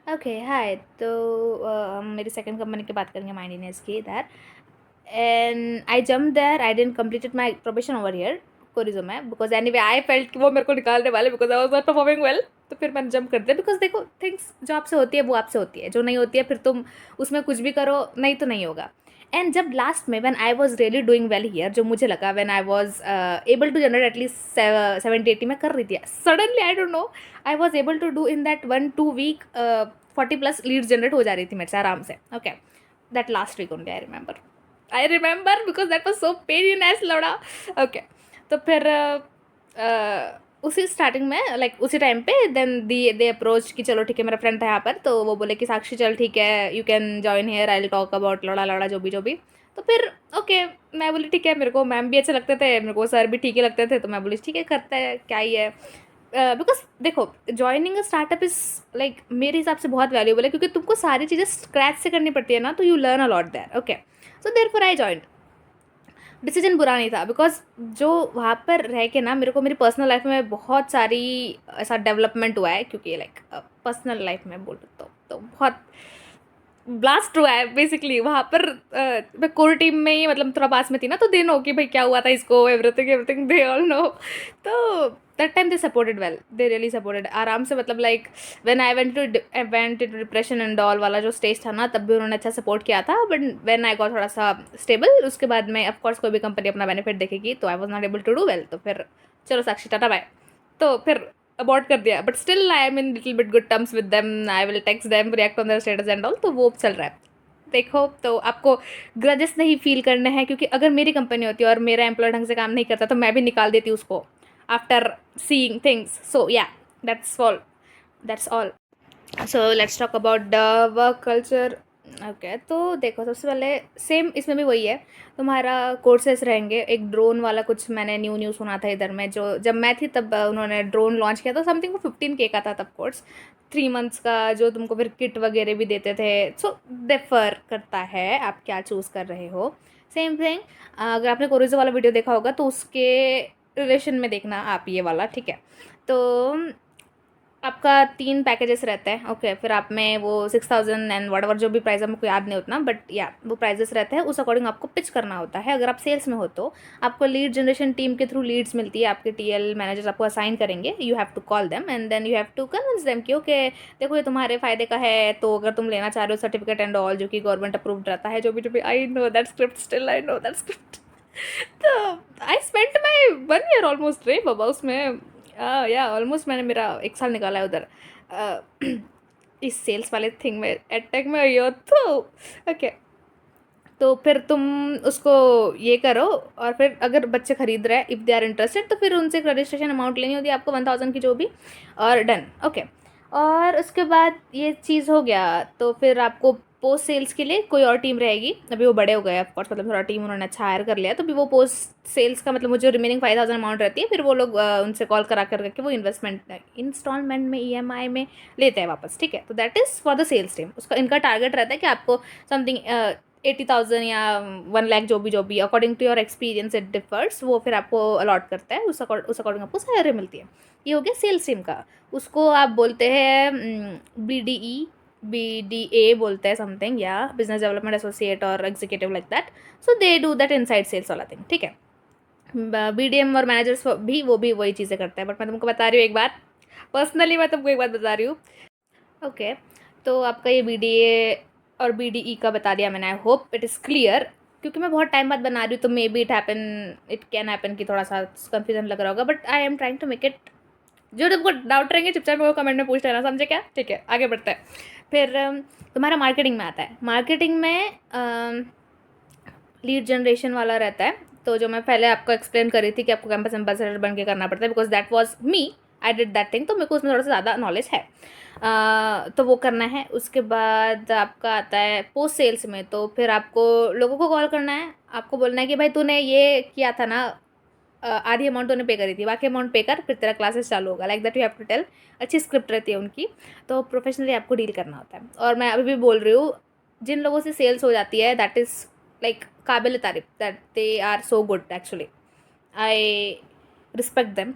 Okay hi. तो हम मेरी सेकंड कंपनी की बात करेंगे, माइंड इंडियंस की that. And I jump there, I didn't completed my probation over here कोरिज्म में, बिकॉज एनीवे आई फेल्ट कि वो मेरे को निकालने वाले, because I was not performing well. तो फिर मैंने जंप कर दिया, बिकॉज देखो थिंग्स जो आपसे होती है वो आपसे होती है, जो नहीं होती है फिर तुम उसमें कुछ भी करो, नहीं तो नहीं होगा। एंड जब लास्ट में when I was really doing well here, जो मुझे लगा when I was able to generate at least 70-80 में कर रही थी, suddenly I don't know I was able to do in that 1-2 week 40+ leads generate हो जा रही थी मेरे से आराम से। Okay, that last week only I remember because that was so pain in ass लौड़ा। ओके, तो फिर उसी स्टार्टिंग में लाइक उसी टाइम पे देन दे अप्रोच कि चलो ठीक है, मेरा फ्रेंड था यहाँ पर, तो वो बोले कि साक्षी चल ठीक है, you can join here, I will talk about लड़ा लड़ा जो भी। तो फिर ओके, मैं बोली ठीक है, मेरे को मैम भी अच्छे लगते थे, मेरे को सर भी ठीक ही लगते थे, तो मैं बोली ठीक है करते हैं, क्या ही है। बिकॉज देखो, joining a startup is like मेरे हिसाब से बहुत वैल्यूबल है, क्योंकि तुमको सारी चीज़ें स्क्रैच से करनी पड़ती है ना, तो you learn a lot there. Okay, so therefore I joined. Decision बुरा नहीं था, बिकॉज जो वहाँ पर रह के ना मेरे को मेरी पर्सनल लाइफ में बहुत सारी ऐसा डेवलपमेंट हुआ है, क्योंकि लाइक पर्सनल लाइफ में बोल तो बहुत ब्लास्ट हुआ है बेसिकली वहाँ पर। मैं कोर टीम में ही मतलब थोड़ा पास में थी ना, तो दे नो कि भाई क्या हुआ था इसको, everything everything they all know. तो that time they supported well, they really supported आराम से, मतलब like when I went to depression and all वाला जो स्टेज था ना, तब भी उन्होंने अच्छा सपोर्ट किया था। बट व्हेन आई गॉट थोड़ा सा स्टेबल, उसके बाद में ऑफकोर्स कोई भी कंपनी अपना बेनिफिट देखेगी, तो I was not able to do well, तो फिर चलो साक्षी टाटा बाय, तो फिर अबॉर्ट कर दिया। But still I am in little bit good terms with them, I will text them, react on their status and all, तो वो चल रहा है। देखो, तो आपको ग्रजेस नहीं फील करने हैं, क्योंकि अगर मेरी कंपनी होती और मेरा एम्प्लॉय ढंग से काम नहीं करता, तो मैं भी निकाल देती उसको after seeing things. So yeah, that's all. So let's talk about the work culture. Okay, तो देखो सबसे पहले सेम इसमें भी वही है, तुम्हारा कोर्सेस रहेंगे। एक ड्रोन वाला कुछ मैंने न्यू सुना था इधर में, जो जब मैं थी तब उन्होंने ड्रोन लॉन्च किया था, समथिंग वो 15K का था तब कोर्स, 3 मंथ्स का, जो तुमको फिर किट वगैरह भी देते थे। सो डिफर करता है आप क्या चूज़ कर रहे हो। सेम थिंग, अगर आपने कोरिज़ो वाला वीडियो देखा होगा तो उसके रिलेशन में देखना आप ये वाला, ठीक है। तो आपका 3 पैकेजेस रहते हैं। ओके, फिर आप में वो 6,000 एंड वट एवर जो भी प्राइस है, मेरे को याद नहीं उतना, बट या वो प्राइजेस रहते हैं, उस अकॉर्डिंग आपको पिच करना होता है। अगर आप सेल्स में हो तो आपको लीड जनरेशन टीम के थ्रू लीड्स मिलती है, आपके टीएल मैनेजर्स आपको असाइन करेंगे, you have to call them and then you have to convince them कि ओके देखो ये तुम्हारे फायदे का है, तो अगर तुम लेना चाह रहे हो सर्टिफिकेट एंड ऑल, जो कि गवर्नमेंट अप्रूव्ड रहता है, जो भी I know that script, still I know that script. तो I spent my 1 year almost रे बाबा उसमें, या ऑलमोस्ट मैंने मेरा 1 साल निकाला है उधर, इस सेल्स वाले थिंग में, एडटेक में ये तो। ओके, तो फिर तुम उसको ये करो, और फिर अगर बच्चे खरीद रहे हैं, इफ़ दे आर इंटरेस्टेड, तो फिर उनसे रजिस्ट्रेशन अमाउंट लेनी होती है आपको 1,000 की जो भी, और डन। ओके, और उसके बाद ये चीज़ हो गया, तो फिर आपको पोस्ट सेल्स के लिए कोई और टीम रहेगी। अभी वो बड़े हो गए ऑफकोर्स, मतलब थोड़ा टीम उन्होंने अच्छा हायर कर लिया, तो भी वो पोस्ट सेल्स का मतलब वो जो रिमेनिंग 5,000 अमाउंट रहती है, फिर वो लोग उनसे कॉल करा करके वो इन्वेस्टमेंट इंस्टॉलमेंट में EMI में लेते हैं वापस, ठीक है। तो that is for the sales team, उसका इनका टारगेट रहता है कि आपको समथिंग 80,000 या 1 लाख, जो भी according to your experience it differs, वो फिर आपको अलॉट करता है, उस अकॉर्डिंग आपको सैलरी मिलती है। ये हो गया सेल्स टीम का। उसको आप बोलते हैं BDE बोलते हैं समथिंग, या बिजनेस डेवलपमेंट एसोसिएट और executive like that. So they do that inside sales वाला थिंग, ठीक है। BDM और मैनेजर्स भी वो भी वही चीज़ें करते हैं, बट मैं तुमको बता रही हूँ एक बात, पर्सनली मैं तुमको एक बात बता रही हूँ। ओके, तो आपका ये BDA और BDE का बता दिया मैंने, I hope it is clear, क्योंकि मैं बहुत टाइम बाद बना रही हूँ, तो maybe it can happen कि थोड़ा सा कन्फ्यूजन लग रहा होगा, but I am trying to make it. जो तुमको डाउट रहेंगे चुपचाप मेरे को कमेंट में पूछ लेना, समझे क्या, ठीक है। आगे बढ़ते हैं। फिर तुम्हारा मार्केटिंग में आता है। मार्केटिंग में लीड जनरेशन वाला रहता है, तो जो मैं पहले आपको एक्सप्लेन करी थी कि आपको कैंपस एम्बेसडर बन के करना पड़ता है, because that was me, I did that thing, तो मेरे को उसमें थोड़ा सा ज़्यादा नॉलेज है। तो वो करना है। उसके बाद आपका आता है पोस्ट सेल्स में, तो फिर आपको लोगों को कॉल करना है, आपको बोलना है कि भाई तूने ये किया था ना, आधी अमाउंट तूने पे करी थी, बाकी अमाउंट पे कर, फिर तेरा क्लासेस चालू होगा, like that you have to tell. अच्छी स्क्रिप्ट रहती है उनकी, तो प्रोफेशनली आपको डील करना होता है। और मैं अभी भी बोल रही हूँ, जिन लोगों से सेल्स हो जाती है, दैट इज़ लाइक काबिल तारीफ, that they are so good actually, I respect them.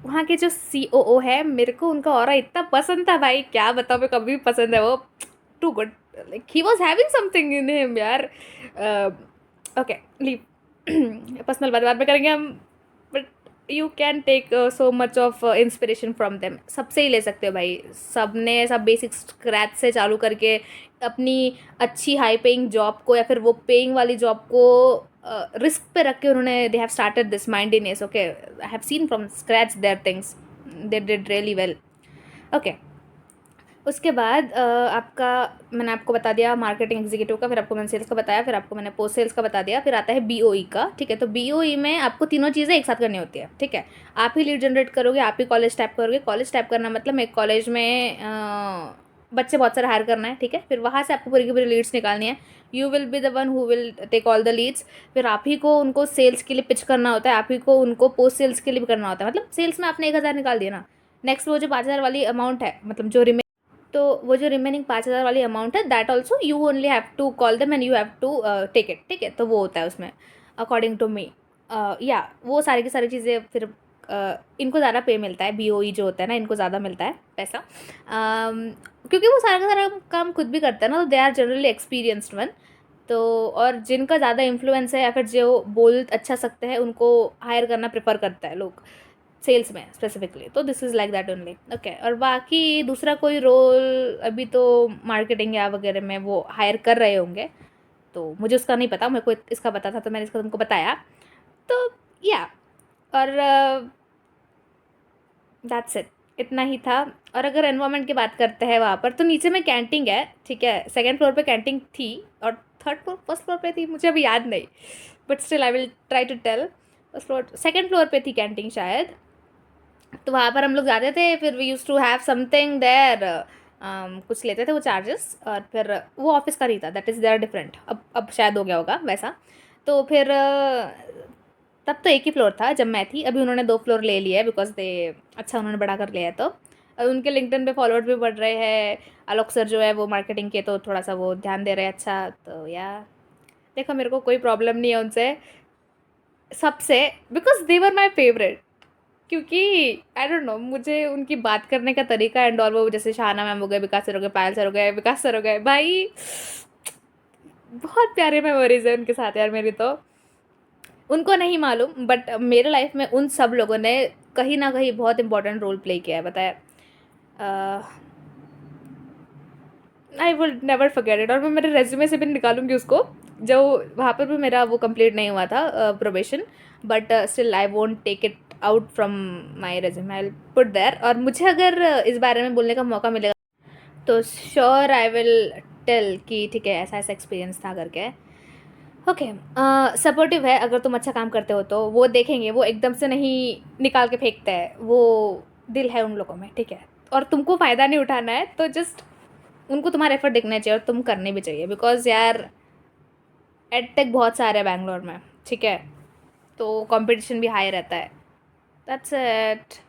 वहाँ के जो COO है, मेरे को उनका ऑरा इतना पसंद था भाई, क्या बताऊँ मैं, कभी भी पसंद है वो, too good, like he was having something in him यार। ओके, लीव, पर्सनल बात बाद में करेंगे हम, but you can take so much of inspiration from them. सबसे ही ले सकते हो भाई, सब ने सब बेसिक स्क्रैच से चालू करके अपनी अच्छी हाई पेइंग जॉब को या फिर वो पेइंग वाली जॉब को रिस्क पे रख के उन्होंने, दे हैव स्टार्टेड दिस माइंडीनेस। Okay, I have seen from scratch their things, they did really well. Okay, उसके बाद आपका, मैंने आपको बता दिया मार्केटिंग एग्जीक्यूटिव का, फिर आपको मैंने सेल्स का बताया, फिर आपको मैंने पोस्ट सेल्स का बता दिया, फिर आता है BOE का। ठीक है, तो BOE में आपको तीनों चीज़ें एक साथ करनी होती है। ठीक है, आप ही लीड जनरेट करोगे, आप ही कॉलेज टैप करोगे। कॉलेज टैप करना मतलब एक कॉलेज में बच्चे बहुत सारे हायर करना है। ठीक है, फिर वहाँ से आपको पूरी की पूरी लीड्स निकालनी है। You will be the one who will take all the leads. फिर आप ही को उनको सेल्स के लिए पिच करना होता है, आप ही को उनको पोस्ट सेल्स के लिए भी करना होता है। मतलब सेल्स में आपने 1,000 निकाल दिया ना, नेक्स्ट वो जो 5,000 वाली अमाउंट है, मतलब जो तो वो जो रिमेनिंग 5,000 वाली अमाउंट है, that also you only have to call them and you have to take it. ठीक है, तो वो होता है उसमें, अकॉर्डिंग टू मी। या वो सारी की सारी चीज़ें फिर इनको ज़्यादा पे मिलता है, BOE जो होता है ना, इनको ज़्यादा मिलता है पैसा, क्योंकि वो सारा का सारा काम खुद भी करते हैं ना, तो they are generally experienced one. तो और जिनका ज़्यादा इन्फ्लुएंस है या फिर जो बोल अच्छा सकते हैं, उनको हायर करना प्रेफर करता है लोग सेल्स में स्पेसिफिकली। तो this is like that only. Okay, और बाकी दूसरा कोई रोल अभी तो मार्केटिंग या वगैरह में वो हायर कर रहे होंगे, तो मुझे उसका नहीं पता, मेरे को इसका पता था तो मैंने इसका तुमको बताया। तो या, और दैट्स इट, इतना ही था। और अगर एनवायरनमेंट की बात करते हैं वहाँ पर, तो नीचे में कैंटीन है। ठीक है, सेकेंड फ्लोर पे कैंटीन थी, और थर्ड फ्लोर फर्स्ट फ्लोर पे थी, मुझे अभी याद नहीं, but still I will try to tell. First floor second floor पे थी कैंटीन शायद। तो वहाँ पर हम लोग जाते थे, फिर we use to have something there, कुछ लेते थे वो चार्जेस, और फिर वो ऑफिस का नहीं था, दैट इज़ देयर डिफरेंट, अब शायद हो गया होगा वैसा। तो फिर तब तो एक ही फ्लोर था जब मैं थी, अभी उन्होंने 2 फ्लोर ले लिया है, बिकॉज दे, अच्छा उन्होंने बड़ा कर लिया है। तो उनके लिंक्डइन पे फॉलोअर्स भी बढ़ रहे हैं, आलोक सर जो है वो मार्केटिंग के, तो थोड़ा सा वो ध्यान दे रहे हैं। अच्छा, तो या देखो, मेरे को कोई प्रॉब्लम नहीं है उनसे, सबसे, because they were my favourite. क्योंकि आई डोंट नो, मुझे उनकी बात करने का तरीका एंड और वो, जैसे शाहना मैम हो गए, विकास सर हो गए, पायल सर हो गए, विकास सर हो गए, भाई बहुत प्यारे मेमोरीज है उनके साथ यार मेरी तो। उनको नहीं मालूम, बट मेरे लाइफ में उन सब लोगों ने कहीं ना कहीं बहुत इंपॉर्टेंट रोल प्ले किया है, बताया। I will never forget it, और मैं मेरे रेज्यूमे से भी निकालूंगी उसको, जो वहाँ पर भी मेरा वो कंप्लीट नहीं हुआ था probation, but still I won't take it out from my resume, I will put there. और मुझे अगर इस बारे में बोलने का मौका मिलेगा तो श्योर आई विल टेल कि ठीक है, ऐसा ऐसा एक्सपीरियंस था करके। ओके, सपोर्टिव है, अगर तुम अच्छा काम करते हो तो वो देखेंगे, वो एकदम से नहीं निकाल के फेंकते हैं, वो दिल है उन लोगों में। ठीक है, और तुमको फ़ायदा नहीं उठाना है, तो जस्ट उनको तुम्हारा एफर्ट दिखना चाहिए, और तुम करने भी चाहिए, बिकॉज यार एडटेक बहुत सारे हैं बैंगलोर में। ठीक है, तो कंपटीशन भी हाई रहता है, दैट्स इट।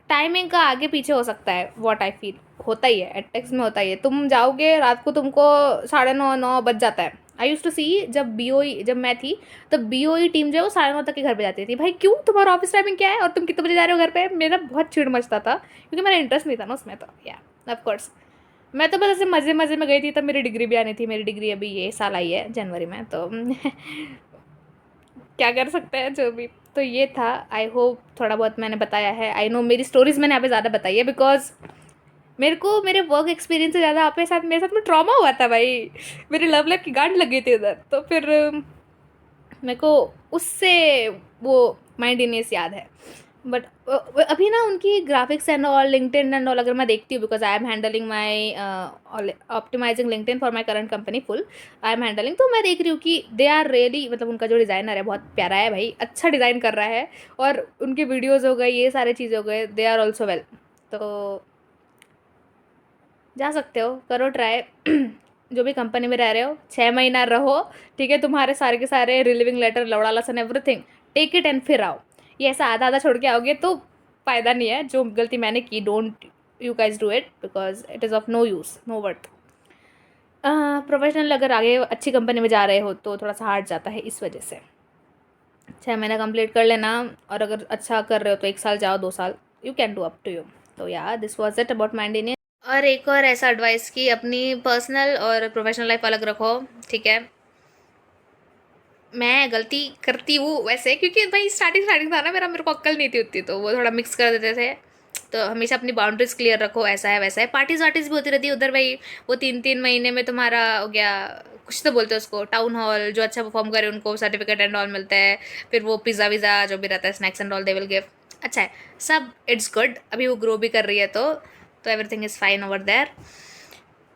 टाइमिंग का आगे पीछे हो सकता है, व्हाट आई फील, होता ही है एडटेक्स में, होता ही है। तुम जाओगे रात को, तुमको 9:30 बज जाता है। आई यूज़ टू सी, जब BOE, जब मैं थी, तब BOE टीम जो है वो 9:30 तक के घर पे जाती थी। भाई क्यों, तुम्हारा ऑफिस टाइमिंग क्या है और तुम कितने बजे जा रहे हो घर पे? मेरा बहुत चिड़ मचता था, क्योंकि मेरा इंटरेस्ट नहीं था ना उसमें। तो या, ऑफकोर्स मैं तो बस ऐसे मज़े मज़े में गई थी, तब मेरी डिग्री भी आनी थी। मेरी डिग्री अभी ये साल आई है जनवरी में, तो क्या कर सकते हैं, जो भी। तो ये था, आई होप थोड़ा बहुत मैंने बताया है। आई नो मेरी स्टोरीज मैंने यहाँ पे ज़्यादा बताई है, बिकॉज मेरे को मेरे वर्क एक्सपीरियंस से ज़्यादा आपके साथ, मेरे साथ में ट्रॉमा हुआ था भाई, मेरी लव लाइफ की गांड लग गई थी उधर। तो फिर मेरे को उससे वो माइंडीनेस याद है। बट अभी ना उनकी graphics and all, LinkedIn and all अगर मैं देखती हूँ, because I am handling my optimising LinkedIn for my current company full, I am handling. तो मैं देख रही हूँ कि दे आर रियली, मतलब उनका जो डिज़ाइनर है बहुत प्यारा है भाई, अच्छा डिज़ाइन कर रहा है, और उनके वीडियोज़ हो गए, ये सारे चीज़ हो गए, दे आर ऑल्सो वेल। तो जा सकते हो, करो ट्राई। जो भी कंपनी में रह रहे हो, 6 महीना रहो। ठीक है, तुम्हारे सारे के सारे रिलीविंग लेटर, लवड़ा लसन, एवरीथिंग टेक इट एंड फिर आओ। ये ऐसा आधा आधा छोड़ के आओगे तो फ़ायदा नहीं है। जो गलती मैंने की, don't you guys do it, because it is of no use, no worth. Professional अगर आगे अच्छी कंपनी में जा रहे हो तो थोड़ा सा हार्ड जाता है इस वजह से। 6 महीना कंप्लीट कर लेना, और अगर अच्छा कर रहे हो तो 1 साल जाओ, 2 साल, you can do up to you. तो या this was it about mind Indian. और एक और ऐसा एडवाइस कि अपनी पर्सनल और प्रोफेशनल लाइफ अलग रखो, ठीक है। मैं गलती करती हूँ वैसे, क्योंकि भाई स्टार्टिंग स्टार्टिंग था ना मेरा, मेरे को अक्ल नहीं थी उतनी, तो वो थोड़ा मिक्स कर देते थे। तो हमेशा अपनी बाउंड्रीज क्लियर रखो, ऐसा है वैसा है। पार्टीज वार्टीज भी होती रहती है उधर भाई, वो 3-3 महीने में तुम्हारा हो गया, कुछ तो बोलते हैं उसको, टाउन हॉल, जो अच्छा परफॉर्म करे उनको सर्टिफिकेट एंड ऑल मिलता है। फिर वो पिज़्ज़ा विज़ा जो भी रहता है, snacks and all they will give. अच्छा है सब, इट्स गुड। अभी वो ग्रो भी कर रही है, तो everything is fine over there.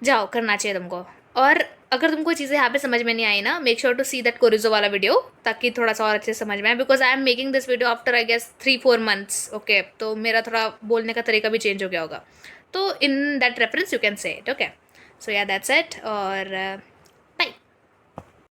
जाओ, करना चाहिए तुमको। और अगर तुमको चीज़ें यहाँ पे समझ में नहीं आई ना, make sure to see that कोरिजो वाला वीडियो, ताकि थोड़ा सा और अच्छे से समझ में आए, because I am making this video after I guess 3-4 months, okay. तो मेरा थोड़ा बोलने का तरीका भी चेंज हो गया होगा, तो in that reference you can say it, okay. So yeah that's it. और